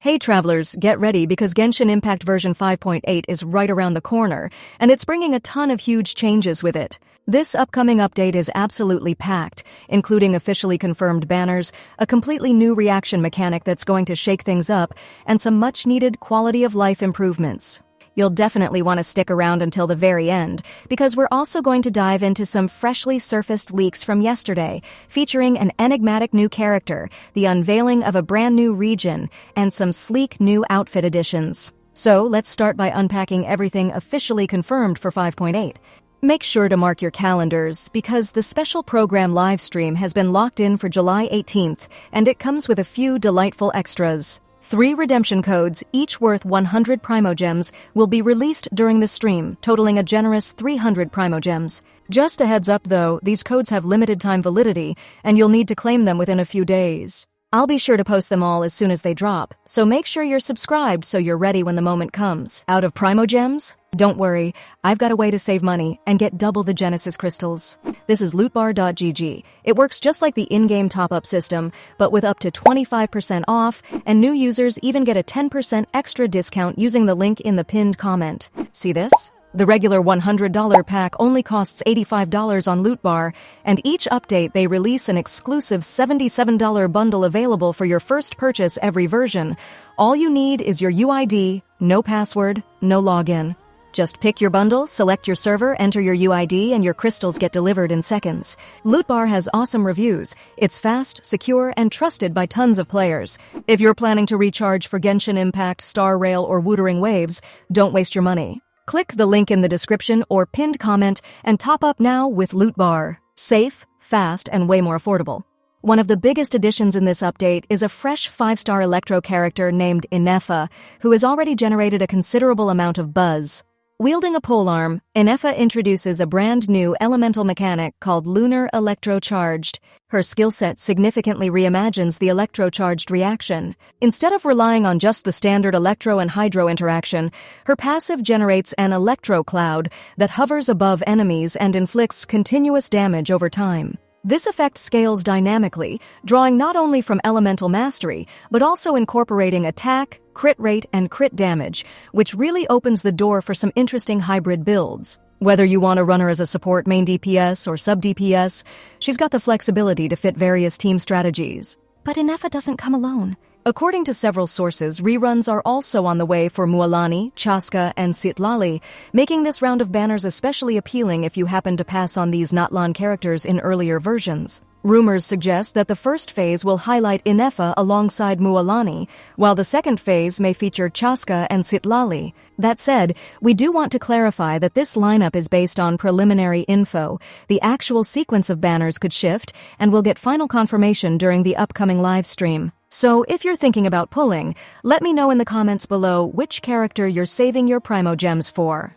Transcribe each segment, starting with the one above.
Hey travelers, get ready because Genshin Impact version 5.8 is right around the corner, and it's bringing a ton of huge changes with it. This upcoming update is absolutely packed, including officially confirmed banners, a completely new reaction mechanic that's going to shake things up, and some much-needed quality-of-life improvements. You'll definitely want to stick around until the very end, because we're also going to dive into some freshly surfaced leaks from yesterday, featuring an enigmatic new character, the unveiling of a brand new region, and some sleek new outfit additions. So let's start by unpacking everything officially confirmed for 5.8. Make sure to mark your calendars, because the special program Livestream has been locked in for July 18th, and it comes with a few delightful extras. 3 redemption codes, each worth 100 Primogems, will be released during the stream, totaling a generous 300 Primogems. Just a heads up though, these codes have limited time validity, and you'll need to claim them within a few days. I'll be sure to post them all as soon as they drop, so make sure you're subscribed so you're ready when the moment comes. Out of Primogems? Don't worry, I've got a way to save money and get double the Genesis crystals. This is LootBar.gg. It works just like the in-game top-up system, but with up to 25% off, and new users even get a 10% extra discount using the link in the pinned comment. See this? The regular $100 pack only costs $85 on LootBar, and each update they release an exclusive $77 bundle available for your first purchase every version. All you need is your UID, no password, no login. Just pick your bundle, select your server, enter your UID, and your crystals get delivered in seconds. LootBar has awesome reviews. It's fast, secure, and trusted by tons of players. If you're planning to recharge for Genshin Impact, Star Rail, or Wuthering Waves, don't waste your money. Click the link in the description or pinned comment and top up now with LootBar. Safe, fast, and way more affordable. One of the biggest additions in this update is a fresh 5-star Electro character named Ineffa, who has already generated a considerable amount of buzz. Wielding a polearm, Ineffa introduces a brand new elemental mechanic called Lunar Electrocharged. Her skill set significantly reimagines the electrocharged reaction. Instead of relying on just the standard electro and hydro interaction, her passive generates an electro cloud that hovers above enemies and inflicts continuous damage over time. This effect scales dynamically, drawing not only from elemental mastery, but also incorporating attack, crit rate, and crit damage, which really opens the door for some interesting hybrid builds. Whether you want to run her as a support main DPS or sub DPS, she's got the flexibility to fit various team strategies. But Ineffa doesn't come alone. According to several sources, reruns are also on the way for Mualani, Chaska, and Citlali, making this round of banners especially appealing if you happen to pass on these Natlan characters in earlier versions. Rumors suggest that the first phase will highlight Ineffa alongside Mualani, while the second phase may feature Chaska and Citlali. That said, we do want to clarify that this lineup is based on preliminary info. The actual sequence of banners could shift, and we'll get final confirmation during the upcoming live stream. So if you're thinking about pulling, let me know in the comments below which character you're saving your Primogems for.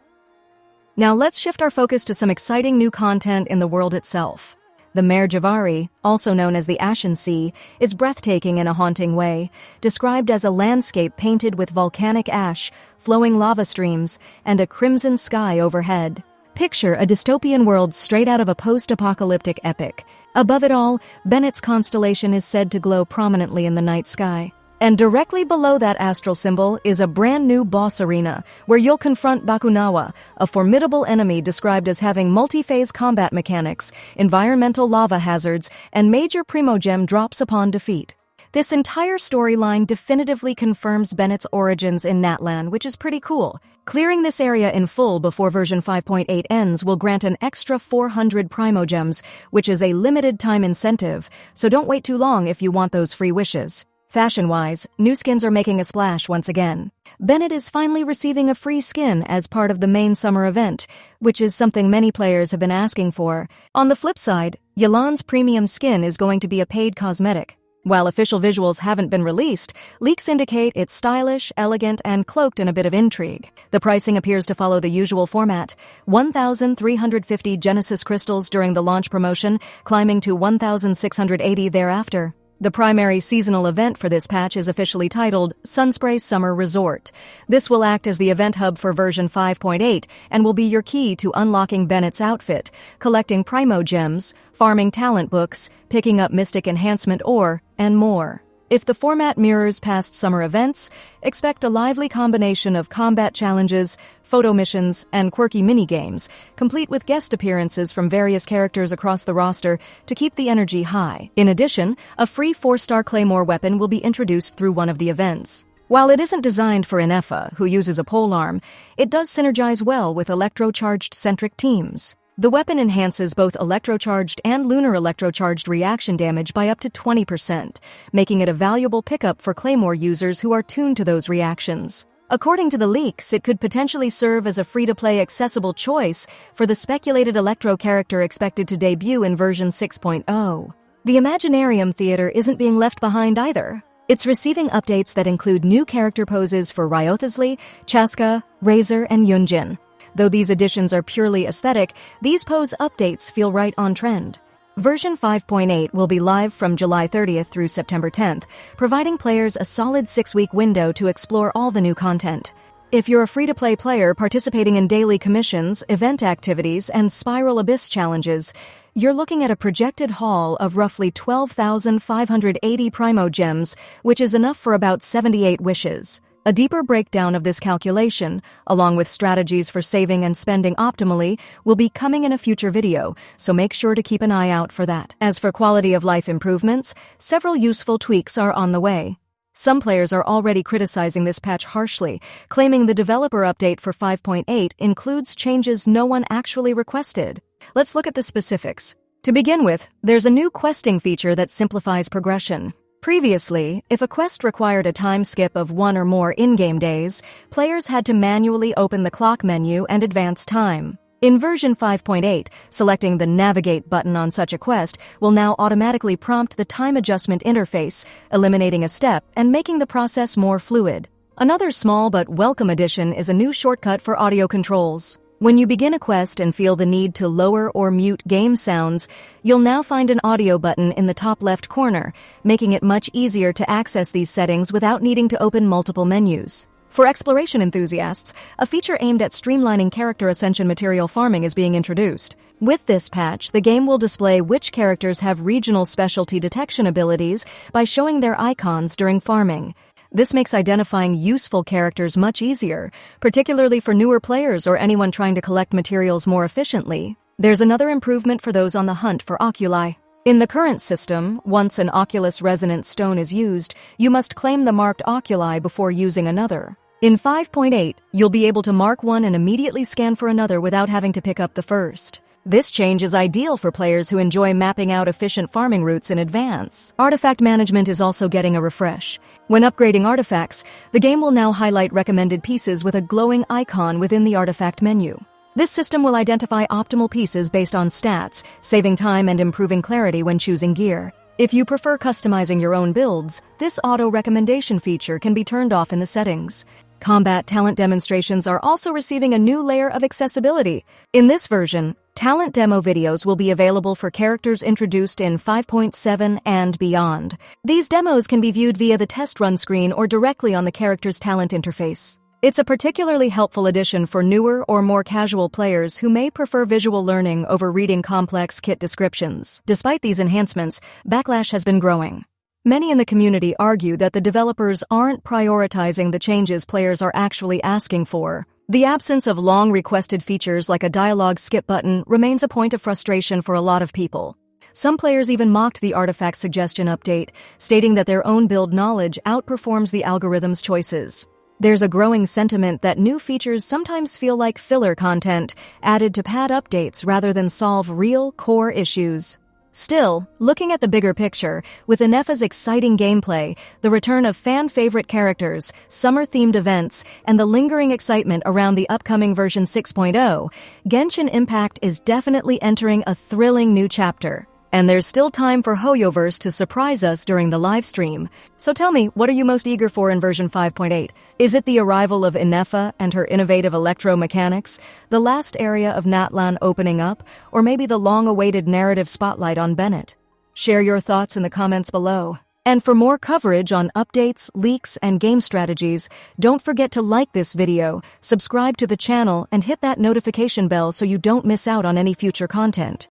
Now let's shift our focus to some exciting new content in the world itself. The Mare Javari, also known as the Ashen Sea, is breathtaking in a haunting way, described as a landscape painted with volcanic ash, flowing lava streams, and a crimson sky overhead. Picture a dystopian world straight out of a post-apocalyptic epic. Above it all, Bennett's constellation is said to glow prominently in the night sky. And directly below that astral symbol is a brand new boss arena, where you'll confront Bakunawa, a formidable enemy described as having multi-phase combat mechanics, environmental lava hazards, and major Primogem drops upon defeat. This entire storyline definitively confirms Bennett's origins in Natlan, which is pretty cool. Clearing this area in full before version 5.8 ends will grant an extra 400 Primogems, which is a limited time incentive, so don't wait too long if you want those free wishes. Fashion-wise, new skins are making a splash once again. Bennett is finally receiving a free skin as part of the main summer event, which is something many players have been asking for. On the flip side, Yelan's premium skin is going to be a paid cosmetic. While official visuals haven't been released, leaks indicate it's stylish, elegant, and cloaked in a bit of intrigue. The pricing appears to follow the usual format: 1,350 Genesis crystals during the launch promotion, climbing to 1,680 thereafter. The primary seasonal event for this patch is officially titled Sunspray Summer Resort. This will act as the event hub for version 5.8 and will be your key to unlocking Bennett's outfit, collecting Primogems, farming talent books, picking up Mystic Enhancement ore, and more. If the format mirrors past summer events, expect a lively combination of combat challenges, photo missions, and quirky mini-games, complete with guest appearances from various characters across the roster to keep the energy high. In addition, a free 4-star Claymore weapon will be introduced through one of the events. While it isn't designed for Ineffa, who uses a polearm, it does synergize well with electrocharged-centric teams. The weapon enhances both electrocharged and lunar electrocharged reaction damage by up to 20%, making it a valuable pickup for Claymore users who are tuned to those reactions. According to the leaks, it could potentially serve as a free-to-play accessible choice for the speculated Electro character expected to debut in version 6.0. The Imaginarium Theater isn't being left behind either. It's receiving updates that include new character poses for Ryothasley, Chaska, Razor, and Yunjin. Though these additions are purely aesthetic, these pose updates feel right on trend. Version 5.8 will be live from July 30th through September 10th, providing players a solid 6-week window to explore all the new content. If you're a free-to-play player participating in daily commissions, event activities, and Spiral Abyss challenges, you're looking at a projected haul of roughly 12,580 Primo Gems, which is enough for about 78 wishes. A deeper breakdown of this calculation, along with strategies for saving and spending optimally, will be coming in a future video, so make sure to keep an eye out for that. As for quality of life improvements, several useful tweaks are on the way. Some players are already criticizing this patch harshly, claiming the developer update for 5.8 includes changes no one actually requested. Let's look at the specifics. To begin with, there's a new questing feature that simplifies progression. Previously, if a quest required a time skip of 1 or more in-game days, players had to manually open the clock menu and advance time. In version 5.8, selecting the Navigate button on such a quest will now automatically prompt the time adjustment interface, eliminating a step and making the process more fluid. Another small but welcome addition is a new shortcut for audio controls. When you begin a quest and feel the need to lower or mute game sounds, you'll now find an audio button in the top left corner, making it much easier to access these settings without needing to open multiple menus. For exploration enthusiasts, a feature aimed at streamlining character ascension material farming is being introduced. With this patch, the game will display which characters have regional specialty detection abilities by showing their icons during farming. This makes identifying useful characters much easier, particularly for newer players or anyone trying to collect materials more efficiently. There's another improvement for those on the hunt for oculi. In the current system, once an Oculus Resonance Stone is used, you must claim the marked oculi before using another. In 5.8, you'll be able to mark one and immediately scan for another without having to pick up the first. This change is ideal for players who enjoy mapping out efficient farming routes in advance. Artifact management is also getting a refresh. When upgrading artifacts, the game will now highlight recommended pieces with a glowing icon within the artifact menu. This system will identify optimal pieces based on stats, saving time and improving clarity when choosing gear. If you prefer customizing your own builds, this auto-recommendation feature can be turned off in the settings. Combat talent demonstrations are also receiving a new layer of accessibility. In this version, talent demo videos will be available for characters introduced in 5.7 and beyond. These demos can be viewed via the test run screen or directly on the character's talent interface. It's a particularly helpful addition for newer or more casual players who may prefer visual learning over reading complex kit descriptions. Despite these enhancements, backlash has been growing. Many in the community argue that the developers aren't prioritizing the changes players are actually asking for. The absence of long-requested features like a dialogue skip button remains a point of frustration for a lot of people. Some players even mocked the artifact suggestion update, stating that their own build knowledge outperforms the algorithm's choices. There's a growing sentiment that new features sometimes feel like filler content, added to pad updates rather than solve real, core issues. Still, looking at the bigger picture, with Ineffa's exciting gameplay, the return of fan-favorite characters, summer-themed events, and the lingering excitement around the upcoming version 6.0, Genshin Impact is definitely entering a thrilling new chapter. And there's still time for HoYoverse to surprise us during the live stream. So tell me, what are you most eager for in version 5.8? Is it the arrival of Ineffa and her innovative electromechanics, the last area of Natlan opening up, or maybe the long-awaited narrative spotlight on Bennett? Share your thoughts in the comments below. And for more coverage on updates, leaks, and game strategies, don't forget to like this video, subscribe to the channel, and hit that notification bell so you don't miss out on any future content.